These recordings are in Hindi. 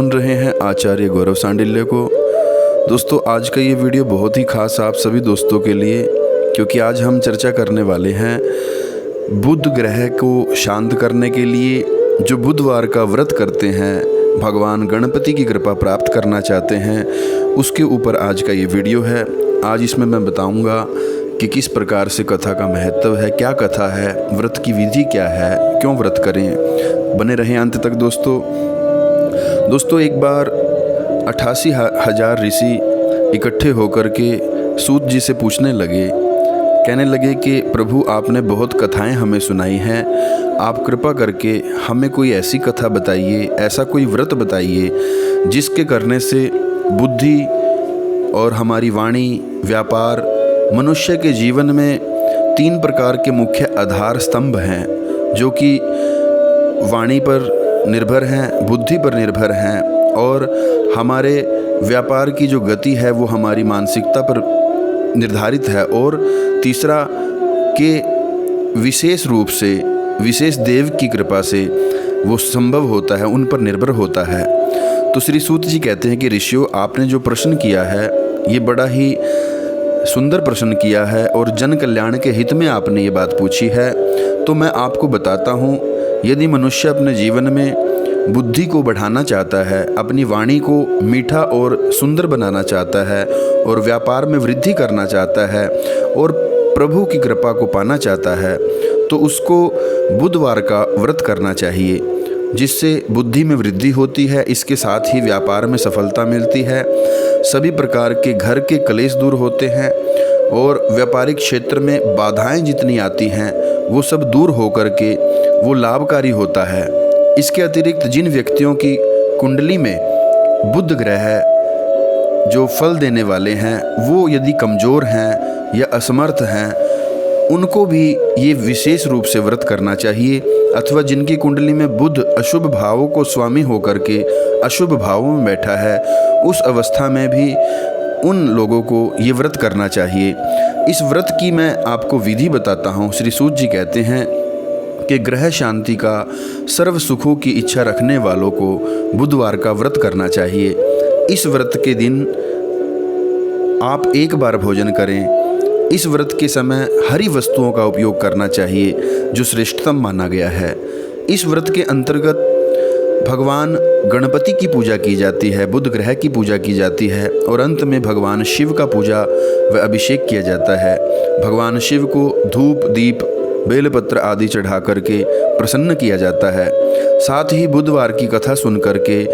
सुन रहे हैं आचार्य गौरव सांडिल्य को। दोस्तों, आज का ये वीडियो बहुत ही खास आप सभी दोस्तों के लिए, क्योंकि आज हम चर्चा करने वाले हैं बुध ग्रह को शांत करने के लिए जो बुधवार का व्रत करते हैं, भगवान गणपति की कृपा प्राप्त करना चाहते हैं, उसके ऊपर आज का ये वीडियो है। आज इसमें मैं बताऊंगा कि किस प्रकार से कथा का महत्व है, क्या कथा है, व्रत की विधि क्या है, क्यों व्रत करें। बने रहें अंत तक दोस्तों। एक बार 88,000 ऋषि इकट्ठे होकर के सूत जी से पूछने लगे, कहने लगे कि प्रभु, आपने बहुत कथाएं हमें सुनाई हैं, आप कृपा करके हमें कोई ऐसी कथा बताइए, ऐसा कोई व्रत बताइए जिसके करने से बुद्धि और हमारी वाणी, व्यापार, मनुष्य के जीवन में 3 प्रकार के मुख्य आधार स्तंभ हैं, जो कि वाणी पर निर्भर हैं, बुद्धि पर निर्भर हैं, और हमारे व्यापार की जो गति है वो हमारी मानसिकता पर निर्धारित है, और तीसरा कि विशेष रूप से विशेष देव की कृपा से वो संभव होता है, उन पर निर्भर होता है। तो श्री सूत जी कहते हैं कि ऋषियों, आपने जो प्रश्न किया है ये बड़ा ही सुंदर प्रश्न किया है और जन कल्याण के हित में आपने ये बात पूछी है। तो मैं आपको बताता हूँ, यदि मनुष्य अपने जीवन में बुद्धि को बढ़ाना चाहता है, अपनी वाणी को मीठा और सुंदर बनाना चाहता है, और व्यापार में वृद्धि करना चाहता है, और प्रभु की कृपा को पाना चाहता है, तो उसको बुधवार का व्रत करना चाहिए, जिससे बुद्धि में वृद्धि होती है, इसके साथ ही व्यापार में सफलता मिलती है, सभी प्रकार के घर के क्लेश दूर होते हैं, और व्यापारिक क्षेत्र में बाधाएं जितनी आती हैं वो सब दूर होकर के वो लाभकारी होता है। इसके अतिरिक्त जिन व्यक्तियों की कुंडली में बुध ग्रह जो फल देने वाले हैं वो यदि कमज़ोर हैं या असमर्थ हैं, उनको भी ये विशेष रूप से व्रत करना चाहिए। अथवा जिनकी कुंडली में बुध अशुभ भावों को स्वामी होकर के अशुभ भावों में बैठा है, उस अवस्था में भी उन लोगों को ये व्रत करना चाहिए। इस व्रत की मैं आपको विधि बताता हूँ। श्री सूत जी कहते हैं कि ग्रह शांति का सर्व सुखों की इच्छा रखने वालों को बुधवार का व्रत करना चाहिए। इस व्रत के दिन आप एक बार भोजन करें। इस व्रत के समय हरी वस्तुओं का उपयोग करना चाहिए, जो श्रेष्ठतम माना गया है। इस व्रत के अंतर्गत भगवान गणपति की पूजा की जाती है, बुध ग्रह की पूजा की जाती है, और अंत में भगवान शिव का पूजा व अभिषेक किया जाता है। भगवान शिव को धूप, दीप, बेलपत्र आदि चढ़ा करके प्रसन्न किया जाता है। साथ ही बुधवार की कथा सुन करके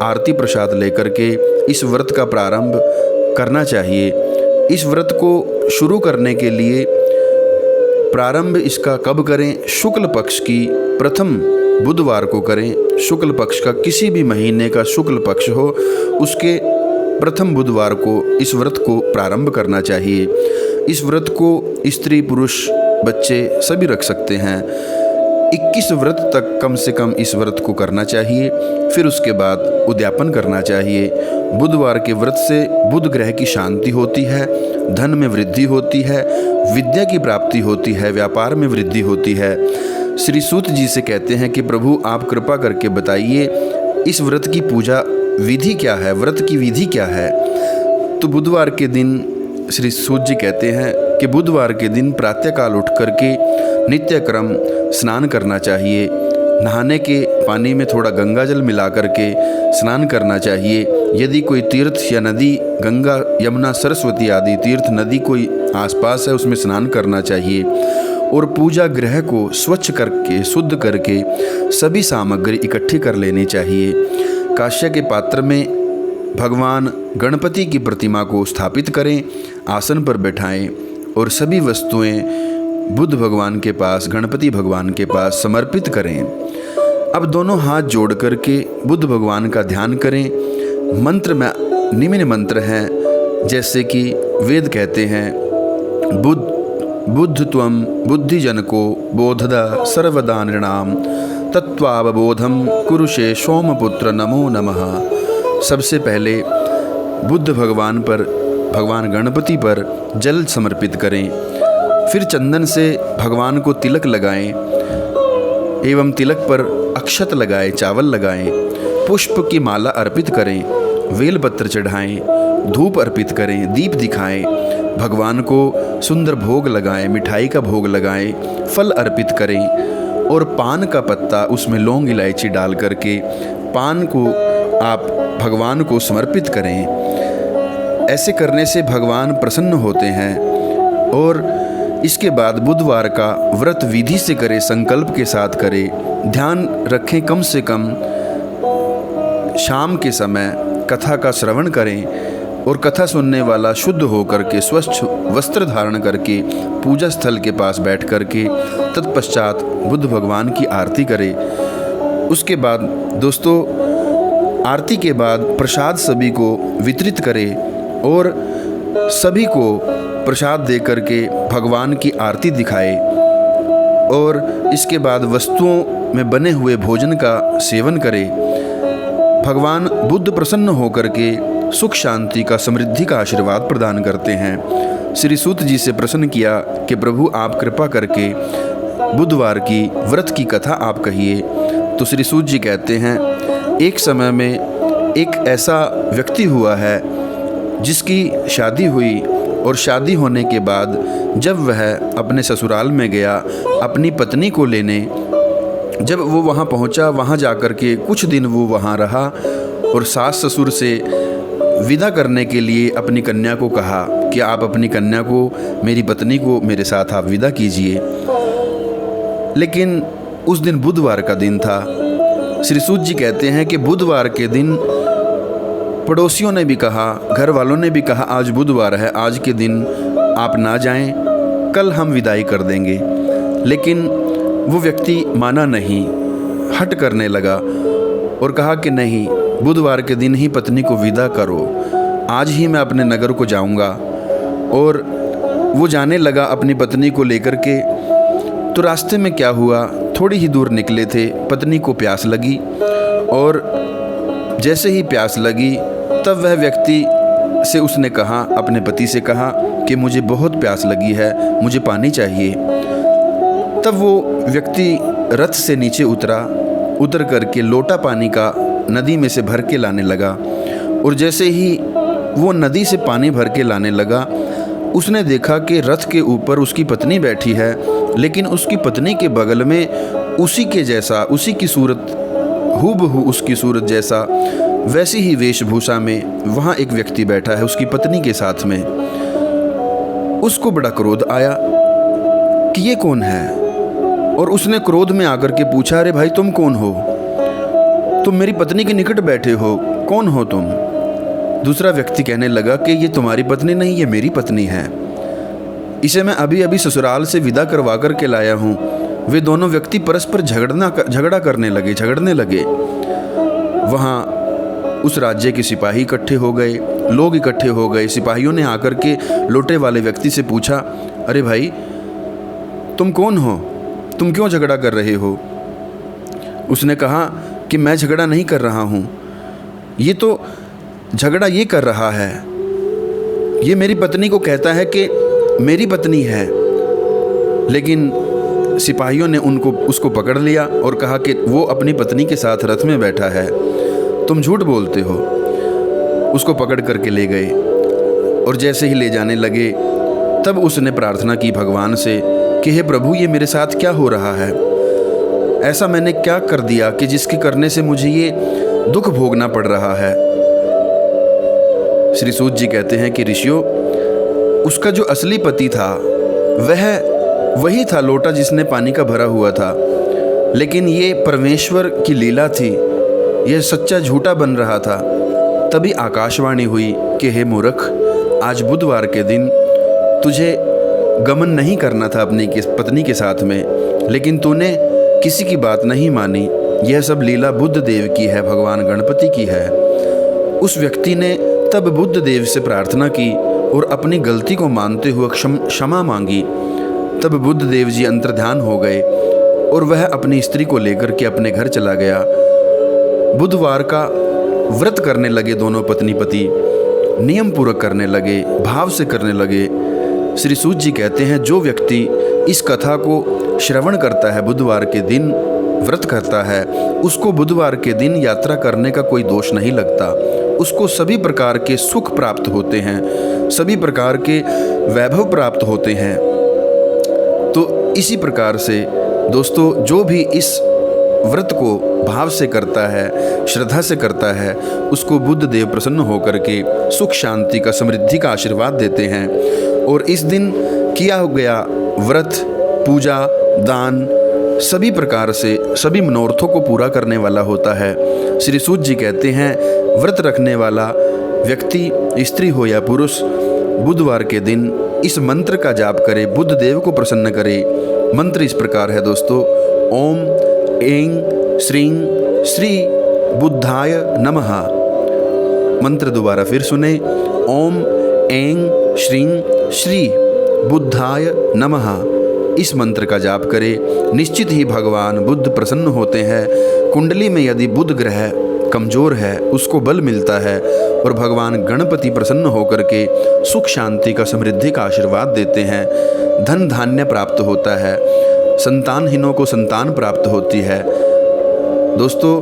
आरती प्रसाद लेकर के इस व्रत का प्रारंभ करना चाहिए। इस व्रत को शुरू करने के लिए प्रारंभ इसका कब करें? शुक्ल पक्ष की प्रथम बुधवार को करें। शुक्ल पक्ष का किसी भी महीने का शुक्ल पक्ष हो, उसके प्रथम बुधवार को इस व्रत को प्रारंभ करना चाहिए। इस व्रत को स्त्री, पुरुष, बच्चे सभी रख सकते हैं। 21 व्रत तक कम से कम इस व्रत को करना चाहिए। फिर उसके बाद उद्यापन करना चाहिए। बुधवार के व्रत से बुध ग्रह की शांति होती है, धन में वृद्धि होती है, विद्या की प्राप्ति होती है, व्यापार में वृद्धि होती है। श्री सूत जी से कहते हैं कि प्रभु, आप कृपा करके बताइए इस व्रत की पूजा विधि क्या है, व्रत की विधि क्या है। तो बुधवार के दिन श्री सूत जी कहते हैं कि बुधवार के दिन प्रातःकाल उठ करके नित्य क्रम स्नान करना चाहिए। नहाने के पानी में थोड़ा गंगा जल मिला करके स्नान करना चाहिए। यदि कोई तीर्थ या नदी, गंगा, यमुना, सरस्वती आदि तीर्थ नदी कोई आसपास है, उसमें स्नान करना चाहिए। और पूजा गृह को स्वच्छ करके, शुद्ध करके सभी सामग्री इकट्ठी कर लेनी चाहिए। कांस्य के पात्र में भगवान गणपति की प्रतिमा को स्थापित करें, आसन पर बैठाएं, और सभी वस्तुएं बुध भगवान के पास, गणपति भगवान के पास समर्पित करें। अब दोनों हाथ जोड़ करके बुध भगवान का ध्यान करें। मंत्र में निम्न मंत्र हैं, जैसे कि वेद कहते हैं, बुद्ध त्वं बुद्धिजनको बोधदा सर्वदा नृणाम तत्वावबोधम कुरुषे सोमपुत्र नमो नमः। सबसे पहले बुद्ध भगवान पर, भगवान गणपति पर जल समर्पित करें। फिर चंदन से भगवान को तिलक लगाएं एवं तिलक पर अक्षत लगाएं, चावल लगाएं। पुष्प की माला अर्पित करें, बेलपत्र चढ़ाएं, धूप अर्पित करें, दीप दिखाएं, भगवान को सुंदर भोग लगाएं, मिठाई का भोग लगाएं, फल अर्पित करें और पान का पत्ता उसमें लौंग इलायची डाल करके पान को आप भगवान को समर्पित करें। ऐसे करने से भगवान प्रसन्न होते हैं। और इसके बाद बुधवार का व्रत विधि से करें, संकल्प के साथ करें। ध्यान रखें कम से कम शाम के समय कथा का श्रवण करें और कथा सुनने वाला शुद्ध होकर के स्वच्छ वस्त्र धारण करके पूजा स्थल के पास बैठ करके तत्पश्चात बुद्ध भगवान की आरती करें। उसके बाद दोस्तों आरती के बाद प्रसाद सभी को वितरित करें और सभी को प्रसाद दे करके भगवान की आरती दिखाए। और इसके बाद वस्तुओं में बने हुए भोजन का सेवन करें। भगवान बुद्ध प्रसन्न होकर के सुख शांति का, समृद्धि का आशीर्वाद प्रदान करते हैं। श्री सूत जी से प्रश्न किया कि प्रभु आप कृपा करके बुधवार की व्रत की कथा आप कहिए। तो श्री सूत जी कहते हैं, एक समय में एक ऐसा व्यक्ति हुआ है जिसकी शादी हुई और शादी होने के बाद जब वह अपने ससुराल में गया अपनी पत्नी को लेने, जब वो वहाँ पहुँचा, वहाँ जाकर के कुछ दिन वो वहाँ रहा और सास ससुर से विदा करने के लिए अपनी कन्या को कहा कि आप अपनी कन्या को, मेरी पत्नी को मेरे साथ आप विदा कीजिए। लेकिन उस दिन बुधवार का दिन था। श्री सूत जी कहते हैं कि बुधवार के दिन पड़ोसियों ने भी कहा, घर वालों ने भी कहा आज बुधवार है, आज के दिन आप ना जाएं, कल हम विदाई कर देंगे। लेकिन वो व्यक्ति माना नहीं, हट करने लगा और कहा कि नहीं, बुधवार के दिन ही पत्नी को विदा करो, आज ही मैं अपने नगर को जाऊंगा। और वो जाने लगा अपनी पत्नी को लेकर के। तो रास्ते में क्या हुआ, थोड़ी ही दूर निकले थे, पत्नी को प्यास लगी और जैसे ही प्यास लगी तब वह व्यक्ति से उसने कहा, अपने पति से कहा कि मुझे बहुत प्यास लगी है, मुझे पानी चाहिए। तब वो व्यक्ति रथ से नीचे उतर करके लोटा पानी का नदी में से भर के लाने लगा। और जैसे ही वो नदी से पानी भर के लाने लगा, उसने देखा कि रथ के ऊपर उसकी पत्नी बैठी है, लेकिन उसकी पत्नी के बगल में उसी के जैसा, उसी की सूरत, हूबहू उसकी सूरत जैसा, वैसी ही वेशभूषा में वहाँ एक व्यक्ति बैठा है उसकी पत्नी के साथ में। उसको बड़ा क्रोध आया कि ये कौन है, और उसने क्रोध में आकर के पूछा, अरे भाई तुम कौन हो, तुम मेरी पत्नी के निकट बैठे हो, कौन हो तुम? दूसरा व्यक्ति कहने लगा कि ये तुम्हारी पत्नी नहीं, ये मेरी पत्नी है, इसे मैं अभी अभी ससुराल से विदा करवा कर के लाया हूँ। वे दोनों व्यक्ति परस्पर झगड़ा करने लगे, झगड़ने लगे। वहाँ उस राज्य के सिपाही इकट्ठे हो गए, लोग इकट्ठे हो गए। सिपाहियों ने आकर के लोटे वाले व्यक्ति से पूछा, अरे भाई तुम कौन हो, तुम क्यों झगड़ा कर रहे हो? उसने कहा कि मैं झगड़ा नहीं कर रहा हूँ, ये तो झगड़ा ये कर रहा है, ये मेरी पत्नी को कहता है कि मेरी पत्नी है। लेकिन सिपाहियों ने उसको पकड़ लिया और कहा कि वो अपनी पत्नी के साथ रथ में बैठा है, तुम झूठ बोलते हो। उसको पकड़ करके ले गए और जैसे ही ले जाने लगे तब उसने प्रार्थना की भगवान से कि हे प्रभु, ये मेरे साथ क्या हो रहा है, ऐसा मैंने क्या कर दिया कि जिसके करने से मुझे ये दुख भोगना पड़ रहा है। श्री सूत जी कहते हैं कि ऋषियों, उसका जो असली पति था वह वही था लोटा जिसने पानी का भरा हुआ था, लेकिन ये परमेश्वर की लीला थी, यह सच्चा झूठा बन रहा था। तभी आकाशवाणी हुई कि हे मूर्ख, आज बुधवार के दिन तुझे गमन नहीं करना था अपनी पत्नी के साथ में, लेकिन तूने किसी की बात नहीं मानी। यह सब लीला बुद्ध देव की है, भगवान गणपति की है। उस व्यक्ति ने तब बुद्ध देव से प्रार्थना की और अपनी गलती को मानते हुए क्षमा मांगी। तब बुद्ध देव जी अंतर्ध्यान हो गए और वह अपनी स्त्री को लेकर के अपने घर चला गया। बुधवार का व्रत करने लगे दोनों पत्नी पति, नियम पूर्वक करने लगे, भाव से करने लगे। श्री सूत जी कहते हैं, जो व्यक्ति इस कथा को श्रवण करता है बुधवार के दिन, व्रत करता है उसको बुधवार के दिन यात्रा करने का कोई दोष नहीं लगता। उसको सभी प्रकार के सुख प्राप्त होते हैं, सभी प्रकार के वैभव प्राप्त होते हैं। तो इसी प्रकार से दोस्तों, जो भी इस व्रत को भाव से करता है, श्रद्धा से करता है, उसको बुद्ध देव प्रसन्न होकर के सुख शांति का, समृद्धि का आशीर्वाद देते हैं। और इस दिन किया गया व्रत, पूजा, दान सभी प्रकार से सभी मनोरथों को पूरा करने वाला होता है। श्री सूत जी कहते हैं, व्रत रखने वाला व्यक्ति, स्त्री हो या पुरुष, बुधवार के दिन इस मंत्र का जाप करे, बुद्ध देव को प्रसन्न करे। मंत्र इस प्रकार है दोस्तों, ओम ऐं श्रीं श्री बुद्धाय नमः। मंत्र दोबारा फिर सुने, ओम ऐं श्रीं श्री बुद्धाय नमः। इस मंत्र का जाप करे, निश्चित ही भगवान बुद्ध प्रसन्न होते हैं। कुंडली में यदि बुध ग्रह कमजोर है उसको बल मिलता है और भगवान गणपति प्रसन्न होकर के सुख शांति का, समृद्धि का आशीर्वाद देते हैं। धन धान्य प्राप्त होता है, संतानहीनों को संतान प्राप्त होती है। दोस्तों,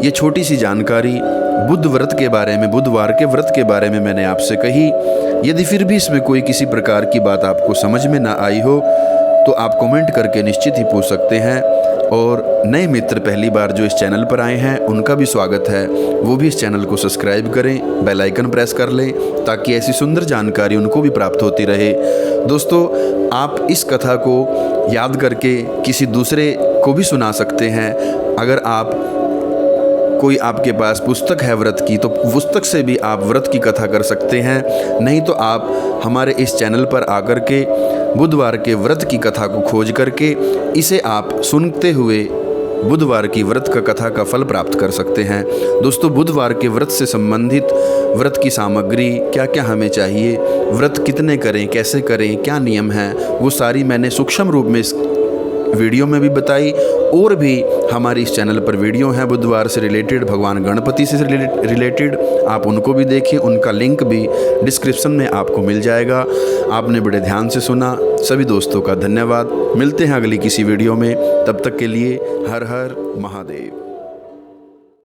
ये छोटी सी जानकारी बुध व्रत के बारे में, बुधवार के व्रत के बारे में मैंने आपसे कही। यदि फिर भी इसमें कोई किसी प्रकार की बात आपको समझ में ना आई हो तो आप कमेंट करके निश्चित ही पूछ सकते हैं। और नए मित्र पहली बार जो इस चैनल पर आए हैं उनका भी स्वागत है, वो भी इस चैनल को सब्सक्राइब करें, बेल आइकन प्रेस कर लें ताकि ऐसी सुंदर जानकारी उनको भी प्राप्त होती रहे। दोस्तों, आप इस कथा को याद करके किसी दूसरे को भी सुना सकते हैं। अगर कोई आपके पास पुस्तक है व्रत की, तो पुस्तक से भी आप व्रत की कथा कर सकते हैं। नहीं तो आप हमारे इस चैनल पर आकर के बुधवार के व्रत की कथा को खोज करके इसे आप सुनते हुए बुधवार की व्रत का कथा का फल प्राप्त कर सकते हैं। दोस्तों, बुधवार के व्रत से संबंधित व्रत की सामग्री, क्या क्या हमें चाहिए, व्रत कितने करें, कैसे करें, क्या नियम हैं, वो सारी मैंने सूक्ष्म रूप में इस वीडियो में भी बताई। और भी हमारी इस चैनल पर वीडियो हैं बुधवार से रिलेटेड, भगवान गणपति से रिलेटेड, आप उनको भी देखिए। उनका लिंक भी डिस्क्रिप्शन में आपको मिल जाएगा। आपने बड़े ध्यान से सुना, सभी दोस्तों का धन्यवाद। मिलते हैं अगली किसी वीडियो में, तब तक के लिए हर हर महादेव।